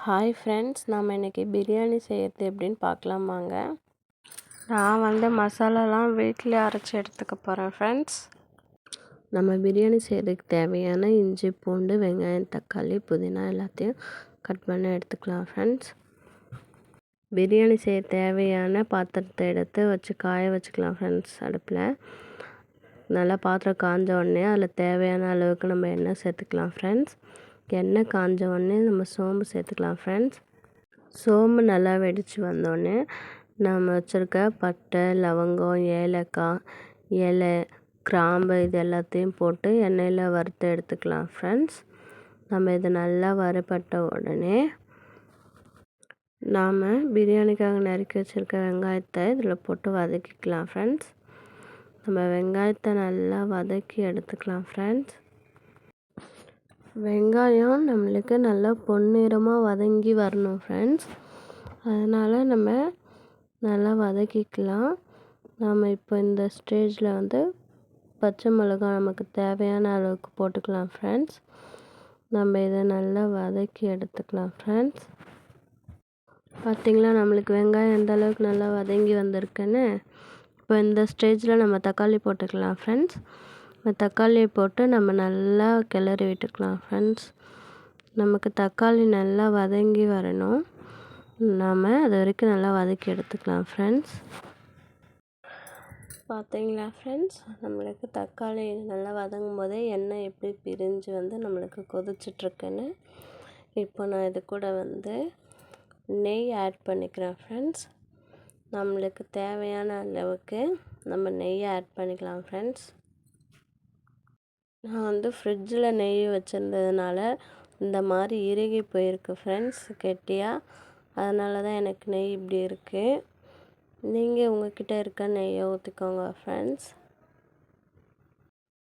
Hi friends, நம்ம இன்றைக்கி பிரியாணி செய்கிறது எப்படின்னு பார்க்கலாம் வாங்க. நான் மசாலாலாம் வீட்டிலே அரைச்சி எடுத்துக்க போகிறேன் ஃப்ரெண்ட்ஸ். நம்ம பிரியாணி செய்கிறதுக்கு தேவையான இஞ்சி, பூண்டு, வெங்காயம், தக்காளி, புதினா எல்லாத்தையும் கட் பண்ணி எடுத்துக்கலாம் ஃப்ரெண்ட்ஸ். பிரியாணி செய்ய தேவையான பாத்திரத்தை எடுத்து வச்சு காய வச்சுக்கலாம் ஃப்ரெண்ட்ஸ். அடுப்பில் நல்லா பாத்திரம் காஞ்ச உடனே அதில் தேவையான அளவுக்கு நம்ம எண்ணெய் சேர்த்துக்கலாம் ஃப்ரெண்ட்ஸ். எண்ணெய் காஞ்ச உடனே நம்ம சோம்பு சேர்த்துக்கலாம் ஃப்ரெண்ட்ஸ். சோம்பு நல்லா வெடித்து வந்தோடனே நம்ம வச்சுருக்க பட்டை, லவங்கம், ஏலக்காய், இலை, கிராம்பு இது எல்லாத்தையும் போட்டு எண்ணெயில் வறுத்து எடுத்துக்கலாம் ஃப்ரெண்ட்ஸ். நம்ம இது நல்லா வறுபட்ட உடனே நாம் பிரியாணிக்காக நறுக்கி வச்சுருக்க வெங்காயத்தை இதில் போட்டு வதக்கிக்கலாம் ஃப்ரெண்ட்ஸ். நம்ம வெங்காயத்தை நல்லா வதக்கி எடுத்துக்கலாம் ஃப்ரெண்ட்ஸ். வெங்காயம் நம்மளுக்கு நல்லா பொன்னிறமாக வதங்கி வரணும் ஃப்ரெண்ட்ஸ். அதனால் நம்ம நல்லா வதக்கிக்கலாம். நம்ம இப்போ இந்த ஸ்டேஜில் பச்சை மிளகாய் நமக்கு தேவையான அளவுக்கு போட்டுக்கலாம் ஃப்ரெண்ட்ஸ். நம்ம இதை நல்லா வதக்கி எடுத்துக்கலாம் ஃப்ரெண்ட்ஸ். பார்த்திங்களா நம்மளுக்கு வெங்காயம் எந்த அளவுக்கு நல்லா வதங்கி வந்திருக்குன்னு. இப்போ இந்த ஸ்டேஜில் நம்ம தக்காளி போட்டுக்கலாம் ஃப்ரெண்ட்ஸ். தக்காளியை போட்டு நம்ம நல்லா கிளறி விட்டுக்கலாம் ஃப்ரெண்ட்ஸ். நமக்கு தக்காளி நல்லா வதங்கி வரணும். நாம் அது வரைக்கும் நல்லா வதக்கி எடுத்துக்கலாம் ஃப்ரெண்ட்ஸ். பார்த்தீங்களா ஃப்ரெண்ட்ஸ், நம்மளுக்கு தக்காளி நல்லா வதங்கும் போதே எண்ணெய் எப்படி பிரிஞ்சு நம்மளுக்கு கொதிச்சிட்ருக்குன்னு. இப்போ நான் இது கூட நெய் ஆட் பண்ணிக்கிறேன் ஃப்ரெண்ட்ஸ். நம்மளுக்கு தேவையான அளவுக்கு நம்ம நெய் ஆட் பண்ணிக்கலாம் ஃப்ரெண்ட்ஸ். நான் ஃப்ரிட்ஜில் நெய் வச்சுருந்ததுனால இந்த மாதிரி இறுகி போயிருக்கு ஃப்ரெண்ட்ஸ், கெட்டியாக. அதனால தான் எனக்கு நெய் இப்படி இருக்குது. நீங்கள் உங்கள்கிட்ட இருக்க நெய்யை ஊற்றிக்கோங்க ஃப்ரெண்ட்ஸ்.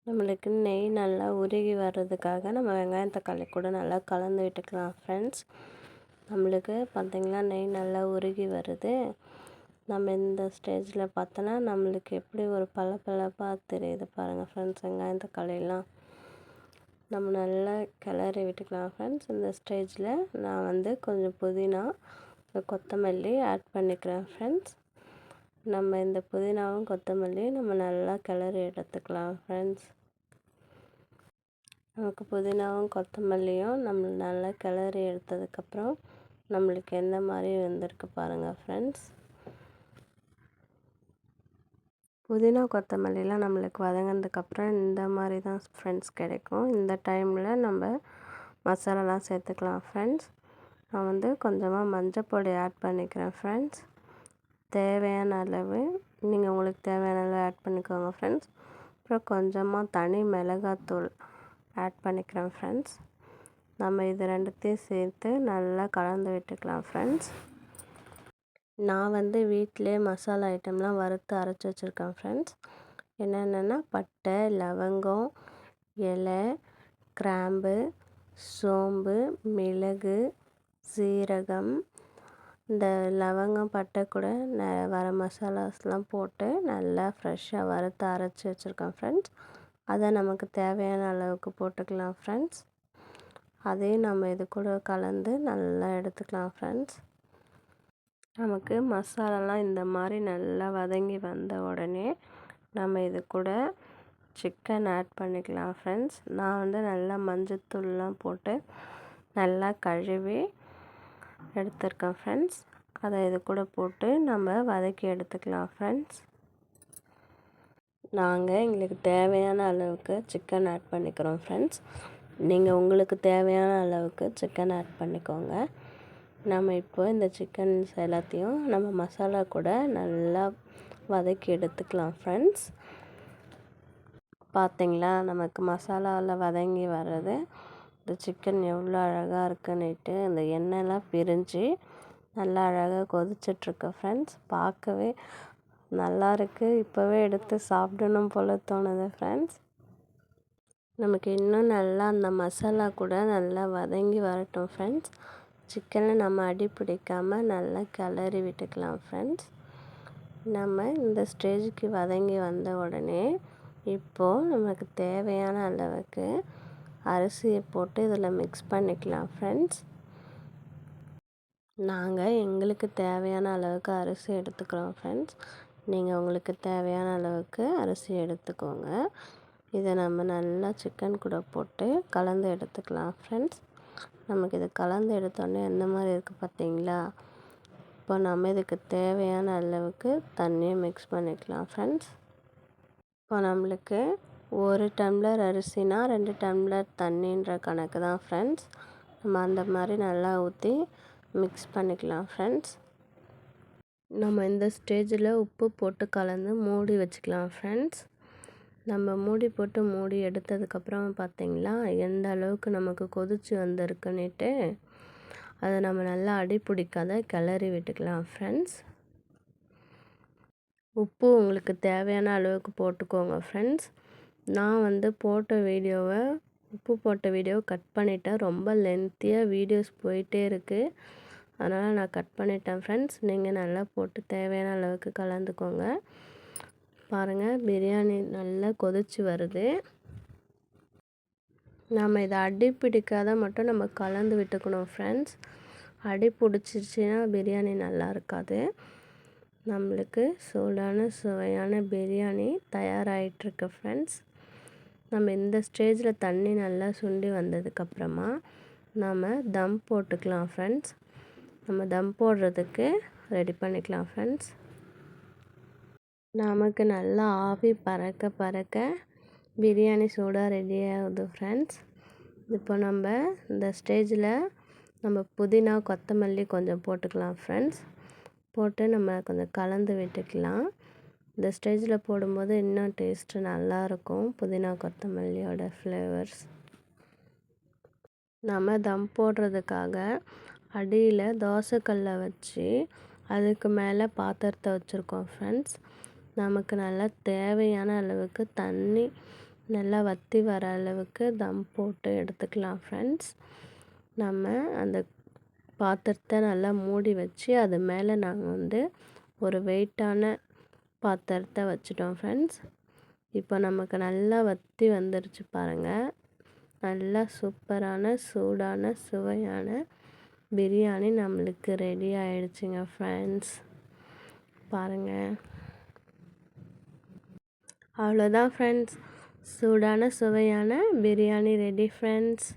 நம்மளுக்கு நெய் நல்லா உருகி வர்றதுக்காக நம்ம வெங்காயம் தக்காளி கூட நல்லா கலந்து விட்டுக்கலாம் ஃப்ரெண்ட்ஸ். நம்மளுக்கு பார்த்திங்களா நெய் நல்லா உருகி வருது. நம்ம இந்த ஸ்டேஜில் பார்த்தோன்னா நம்மளுக்கு எப்படி ஒரு பளபளப்பாக தெரியுது பாருங்கள் ஃப்ரெண்ட்ஸ். வெங்காயம் தக்காளிலாம் நம்ம நல்லா கிளறி விட்டுக்கலாம் ஃப்ரெண்ட்ஸ். இந்த ஸ்டேஜில் நான் கொஞ்சம் புதினா, கொத்தமல்லி ஆட் பண்ணிக்கிறேன் ஃப்ரெண்ட்ஸ். நம்ம இந்த புதினாவும் கொத்தமல்லியும் நம்ம நல்லா கிளறி எடுத்துக்கலாம் ஃப்ரெண்ட்ஸ். நமக்கு புதினாவும் கொத்தமல்லியும் நம்ம நல்லா கிளறி எடுத்ததுக்கப்புறம் நம்மளுக்கு எந்த மாதிரி வந்திருக்கு பாருங்கள் ஃப்ரெண்ட்ஸ். புதினா கொத்தமல்லிலாம் நம்மளுக்கு வதங்கினதுக்கப்புறம் இந்த மாதிரி தான் ஃப்ரெண்ட்ஸ் கிடைக்கும். இந்த டைமில் நம்ம மசாலாலாம் சேர்த்துக்கலாம் ஃப்ரெண்ட்ஸ். நான் கொஞ்சமாக மஞ்சள் பொடி ஆட் பண்ணிக்கிறேன் ஃப்ரெண்ட்ஸ். தேவையான அளவு நீங்கள் உங்களுக்கு தேவையான அளவு ஆட் பண்ணிக்கோங்க ஃப்ரெண்ட்ஸ். அப்புறம் கொஞ்சமாக தனி மிளகாத்தூள் ஆட் பண்ணிக்கிறேன் ஃப்ரெண்ட்ஸ். நம்ம இது ரெண்டுத்தையும் சேர்த்து நல்லா கலந்து விட்டுக்கலாம் ஃப்ரெண்ட்ஸ். நான் வீட்டிலே மசாலா ஐட்டம்லாம் வறுத்து அரைச்சி வச்சுருக்கேன் ஃப்ரெண்ட்ஸ். என்னென்னா பட்டை, லவங்கம், இலை, கிராம்பு, சோம்பு, மிளகு, சீரகம், இந்த லவங்கம் பட்டை கூட வர மசாலாஸ்லாம் போட்டு நல்லா ஃப்ரெஷ்ஷாக வறுத்து அரைச்சி வச்சுருக்கேன் ஃப்ரெண்ட்ஸ். அதை நமக்கு தேவையான அளவுக்கு போட்டுக்கலாம் ஃப்ரெண்ட்ஸ். அதையும் நம்ம இது கூட கலந்து நல்லா எடுத்துக்கலாம் ஃப்ரெண்ட்ஸ். நமக்கு மசாலாலாம் இந்த மாதிரி நல்லா வதங்கி வந்த உடனே நம்ம இது கூட சிக்கன் ஆட் பண்ணிக்கலாம் ஃப்ரெண்ட்ஸ். நான் நல்லா மஞ்சத்தூள்லாம் போட்டு நல்லா கழுவி எடுத்துருக்கேன் ஃப்ரெண்ட்ஸ். அதை இது கூட போட்டு நம்ம வதக்கி எடுத்துக்கலாம் ஃப்ரெண்ட்ஸ். எங்களுக்கு தேவையான அளவுக்கு சிக்கன் ஆட் பண்ணிக்கிறோம் ஃப்ரெண்ட்ஸ். நீங்கள் உங்களுக்கு தேவையான அளவுக்கு சிக்கன் ஆட் பண்ணிக்கோங்க. நம்ம இப்போ இந்த சிக்கன்ஸ் எல்லாத்தையும் நம்ம மசாலா கூட நல்லா வதக்கி எடுத்துக்கலாம் ஃப்ரெண்ட்ஸ். பார்த்திங்களா நமக்கு மசாலாவில் வதங்கி வர்றது. இந்த சிக்கன் எவ்வளோ அழகாக இருக்குன்னுட்டு இந்த எண்ணெய்லாம் பிரிஞ்சு நல்லா அழகாக கொதிச்சிட்ருக்கு ஃப்ரெண்ட்ஸ். பார்க்கவே நல்லா இருக்குது. இப்போவே எடுத்து சாப்பிடணும் போல் தோணுது ஃப்ரெண்ட்ஸ். நமக்கு இன்னும் நல்லா அந்த மசாலா கூட நல்லா வதங்கி வரட்டும் ஃப்ரெண்ட்ஸ். சிக்கனை நம்ம அடி பிடிக்காமல் நல்லா கிளறி விட்டுக்கலாம் ஃப்ரெண்ட்ஸ். நம்ம இந்த ஸ்டேஜுக்கு வதங்கி வந்த உடனே இப்போது நமக்கு தேவையான அளவுக்கு அரிசியை போட்டு இதில் மிக்ஸ் பண்ணிக்கலாம் ஃப்ரெண்ட்ஸ். நாங்கள் எங்களுக்கு தேவையான அளவுக்கு அரிசி எடுத்துக்கிறோம் ஃப்ரெண்ட்ஸ். நீங்கள் உங்களுக்கு தேவையான அளவுக்கு அரிசி எடுத்துக்கோங்க. இதை நம்ம நல்லா சிக்கன் கூட போட்டு கலந்து எடுத்துக்கலாம் ஃப்ரெண்ட்ஸ். நமக்கு இதை கலந்து எடுத்தோடனே எந்த மாதிரி இருக்குது பார்த்தீங்களா? இப்போ நம்ம இதுக்கு தேவையான அளவுக்கு தண்ணியை மிக்ஸ் பண்ணிக்கலாம் ஃப்ரெண்ட்ஸ். இப்போ நம்மளுக்கு 1 டம்ளர் அரிசினா 2 டம்ளர் தண்ணின்ற கணக்கு தான் ஃப்ரெண்ட்ஸ். நம்ம அந்த மாதிரி நல்லா ஊற்றி மிக்ஸ் பண்ணிக்கலாம் ஃப்ரெண்ட்ஸ். நம்ம இந்த ஸ்டேஜில் உப்பு போட்டு கலந்து மூடி வச்சுக்கலாம் ஃப்ரெண்ட்ஸ். நம்ம மூடி போட்டு மூடி எடுத்ததுக்கப்புறம் பார்த்திங்களா எந்த அளவுக்கு நமக்கு கொதிச்சு வந்திருக்குன்னுட்டு அதை நம்ம நல்லா அடி பிடிக்காத கிளறி விட்டுக்கலாம் ஃப்ரெண்ட்ஸ். உப்பு உங்களுக்கு தேவையான அளவுக்கு போட்டுக்கோங்க ஃப்ரெண்ட்ஸ். நான் உப்பு போட்ட வீடியோவை கட் பண்ணிட்டேன். ரொம்ப லென்த்தியாக வீடியோஸ் போயிட்டே இருக்குது, அதனால் நான் கட் பண்ணிட்டேன் ஃப்ரெண்ட்ஸ். நீங்கள் நல்லா போட்டு தேவையான அளவுக்கு கலந்துக்கோங்க. பாருங்கள், பிரியாணி நல்லா கொதிச்சு வருது. நம்ம இதை அடி பிடிக்காத மட்டும் நம்ம கலந்து விட்டுக்கணும் ஃப்ரெண்ட்ஸ். அடி பிடிச்சிருச்சின்னா பிரியாணி நல்லா இருக்காது. நம்மளுக்கு சூடான சுவையான பிரியாணி தயாராகிட்டுருக்கு ஃப்ரெண்ட்ஸ். நம்ம இந்த ஸ்டேஜில் தண்ணி நல்லா சுண்டி வந்ததுக்கப்புறமா நம்ம தம் போட்டுக்கலாம் ஃப்ரெண்ட்ஸ். நம்ம தம் போடுறதுக்கு ரெடி பண்ணிக்கலாம் ஃப்ரெண்ட்ஸ். நமக்கு நல்லா ஆவி பறக்க பறக்க பிரியாணி சூடாக ரெடி ஆகுது ஃப்ரெண்ட்ஸ். இப்போ நம்ம இந்த ஸ்டேஜில் நம்ம புதினா கொத்தமல்லி கொஞ்சம் போட்டுக்கலாம் ஃப்ரெண்ட்ஸ். போட்டு நம்ம கொஞ்சம் கலந்து விட்டுக்கலாம். இந்த ஸ்டேஜில் போடும்போது இன்னும் டேஸ்ட்டு நல்லாயிருக்கும், புதினா கொத்தமல்லியோட ஃப்ளேவர்ஸ். நம்ம தம் போடுறதுக்காக அடியில் தோசைக்கல்லை வச்சு அதுக்கு மேலே பாத்திரத்தை வச்சுருக்கோம் ஃப்ரெண்ட்ஸ். நமக்கு நல்லா தேவையான அளவுக்கு தண்ணி நல்லா வற்றி வர அளவுக்கு தம் போட்டு எடுத்துக்கலாம் ஃப்ரெண்ட்ஸ். நம்ம அந்த பாத்திரத்தை நல்லா மூடி வச்சு அது மேலே நாங்கள் ஒரு வெயிட்டான பாத்திரத்தை வச்சுட்டோம் ஃப்ரெண்ட்ஸ். இப்போ நமக்கு நல்லா வற்றி வந்துருச்சு பாருங்கள். நல்லா சூப்பரான சூடான சுவையான பிரியாணி நம்மளுக்கு ரெடி ஆகிடுச்சிங்க ஃப்ரெண்ட்ஸ். பாருங்கள், அவ்வளோதான் ஃப்ரெண்ட்ஸ், சூடான சுவையான பிரியாணி ரெடி ஃப்ரெண்ட்ஸ்.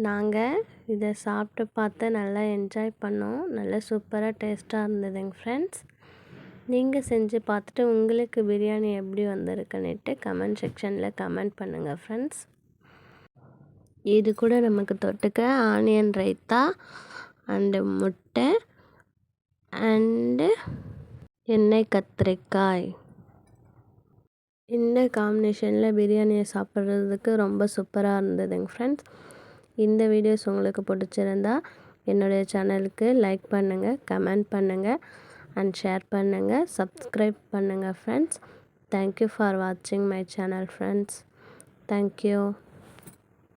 நாங்கள் இதை சாப்பிட்டு பார்த்து நல்லா என்ஜாய் பண்ணோம். நல்லா சூப்பராக டேஸ்ட்டாக இருந்ததுங்க ஃப்ரெண்ட்ஸ். நீங்கள் செஞ்சு பார்த்துட்டு உங்களுக்கு பிரியாணி எப்படி வந்திருக்குன்னுட்டு கமெண்ட் செக்ஷனில் கமெண்ட் பண்ணுங்கள் ஃப்ரெண்ட்ஸ். இது கூட நமக்கு தொட்டுக்க ஆனியன் ரைத்தா அண்டு முட்டை அண்டு எண்ணெய் கத்திரிக்காய். இந்த காம்பினேஷனில் பிரியாணியை சாப்பிட்றதுக்கு ரொம்ப சூப்பராக இருந்ததுங்க ஃப்ரெண்ட்ஸ். இந்த வீடியோஸ் உங்களுக்கு பிடிச்சிருந்தா என்னுடைய சேனலுக்கு லைக் பண்ணுங்கள், கமெண்ட் பண்ணுங்கள் அண்ட் ஷேர் பண்ணுங்கள், சப்ஸ்கிரைப் பண்ணுங்கள் ஃப்ரெண்ட்ஸ். தேங்க்யூ ஃபார் வாட்சிங் மை சேனல் ஃப்ரெண்ட்ஸ். தேங்க்யூ.